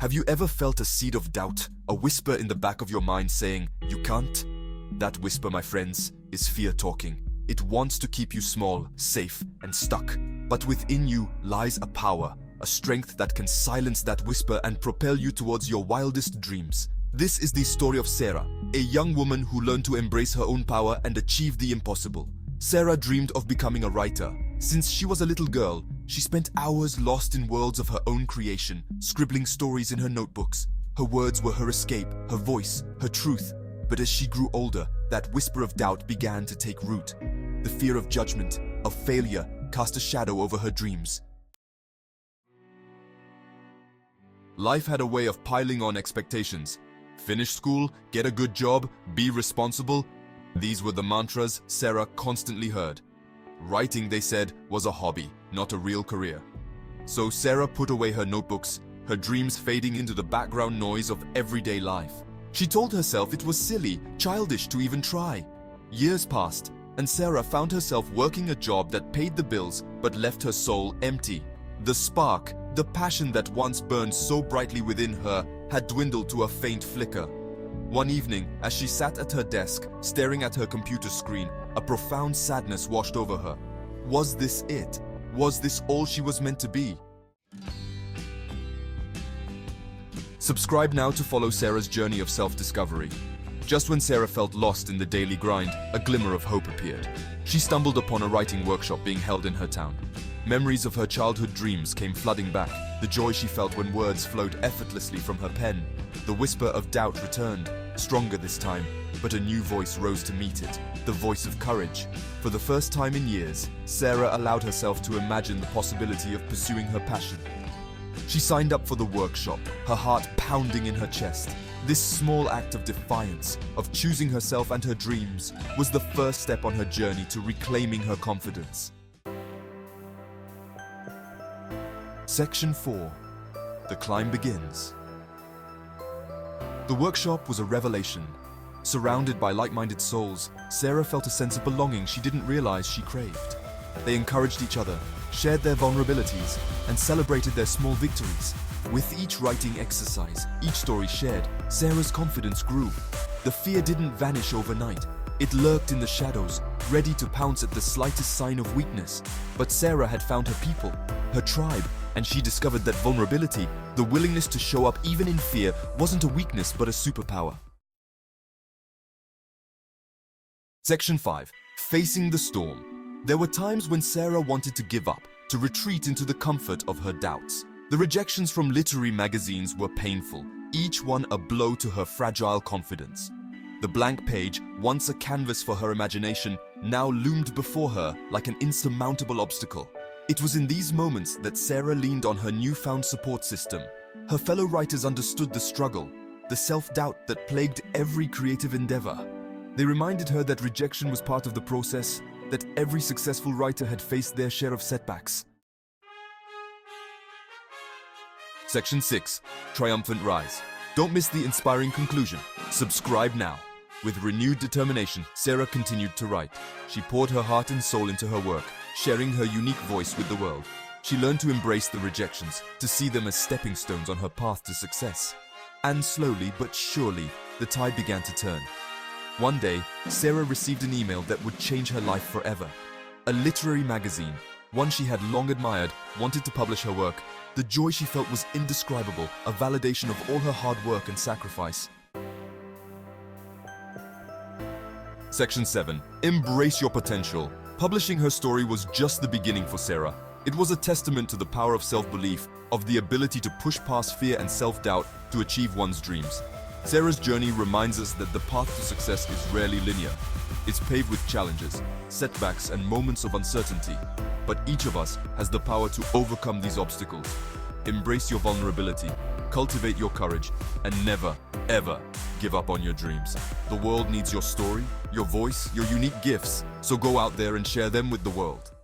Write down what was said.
Have you ever felt a seed of doubt, a whisper in the back of your mind saying, "You can't"? That whisper, my friends, is fear talking. It wants to keep you small, safe, and stuck. But within you lies a power, a strength that can silence that whisper and propel you towards your wildest dreams. This is the story of Sarah, a young woman who learned to embrace her own power and achieve the impossible. Sarah dreamed of becoming a writer. Since she was a little girl, she spent hours lost in worlds of her own creation, scribbling stories in her notebooks. Her words were her escape, her voice, her truth. But as she grew older, that whisper of doubt began to take root. The fear of judgment, of failure, cast a shadow over her dreams. Life had a way of piling on expectations. Finish school, get a good job, be responsible. These were the mantras Sarah constantly heard. Writing, they said, was a hobby, not a real career. So Sarah put away her notebooks, her dreams fading into the background noise of everyday life. She told herself it was silly, childish to even try. Years passed, and Sarah found herself working a job that paid the bills but left her soul empty. The spark, the passion that once burned so brightly within her, had dwindled to a faint flicker. One evening, as she sat at her desk, staring at her computer screen, a profound sadness washed over her. Was this it? Was this all she was meant to be? Subscribe now to follow Sarah's journey of self-discovery. Just when Sarah felt lost in the daily grind, a glimmer of hope appeared. She stumbled upon a writing workshop being held in her town. Memories of her childhood dreams came flooding back, the joy she felt when words flowed effortlessly from her pen. The whisper of doubt returned, stronger this time, but a new voice rose to meet it, the voice of courage. For the first time in years, Sarah allowed herself to imagine the possibility of pursuing her passion. She signed up for the workshop, her heart pounding in her chest. This small act of defiance, of choosing herself and her dreams, was the first step on her journey to reclaiming her confidence. Section 4. The climb begins. The workshop was a revelation. Surrounded by like-minded souls, Sarah felt a sense of belonging she didn't realize she craved. They encouraged each other, shared their vulnerabilities, and celebrated their small victories. With each writing exercise, each story shared, Sarah's confidence grew. The fear didn't vanish overnight. It lurked in the shadows, ready to pounce at the slightest sign of weakness. But Sarah had found her people, her tribe, and she discovered that vulnerability, the willingness to show up even in fear, wasn't a weakness but a superpower. Section 5. Facing the storm. There were times when Sarah wanted to give up, to retreat into the comfort of her doubts. The rejections from literary magazines were painful, each one a blow to her fragile confidence. The blank page, once a canvas for her imagination, now loomed before her like an insurmountable obstacle. It was in these moments that Sarah leaned on her newfound support system. Her fellow writers understood the struggle, the self-doubt that plagued every creative endeavor. They reminded her that rejection was part of the process, that every successful writer had faced their share of setbacks. Section 6. Triumphant Rise. Don't miss the inspiring conclusion. Subscribe now. With renewed determination, Sarah continued to write. She poured her heart and soul into her work, sharing her unique voice with the world. She learned to embrace the rejections, to see them as stepping stones on her path to success. And slowly but surely, the tide began to turn. One day, Sarah received an email that would change her life forever. A literary magazine, one she had long admired, wanted to publish her work. The joy she felt was indescribable, a validation of all her hard work and sacrifice. Section 7. Embrace your potential. Publishing her story was just the beginning for Sarah. It was a testament to the power of self-belief, of the ability to push past fear and self-doubt to achieve one's dreams. Sarah's journey reminds us that the path to success is rarely linear. It's paved with challenges, setbacks, and moments of uncertainty. But each of us has the power to overcome these obstacles. Embrace your vulnerability, cultivate your courage, and never, ever give up on your dreams. The world needs your story, your voice, your unique gifts, so go out there and share them with the world.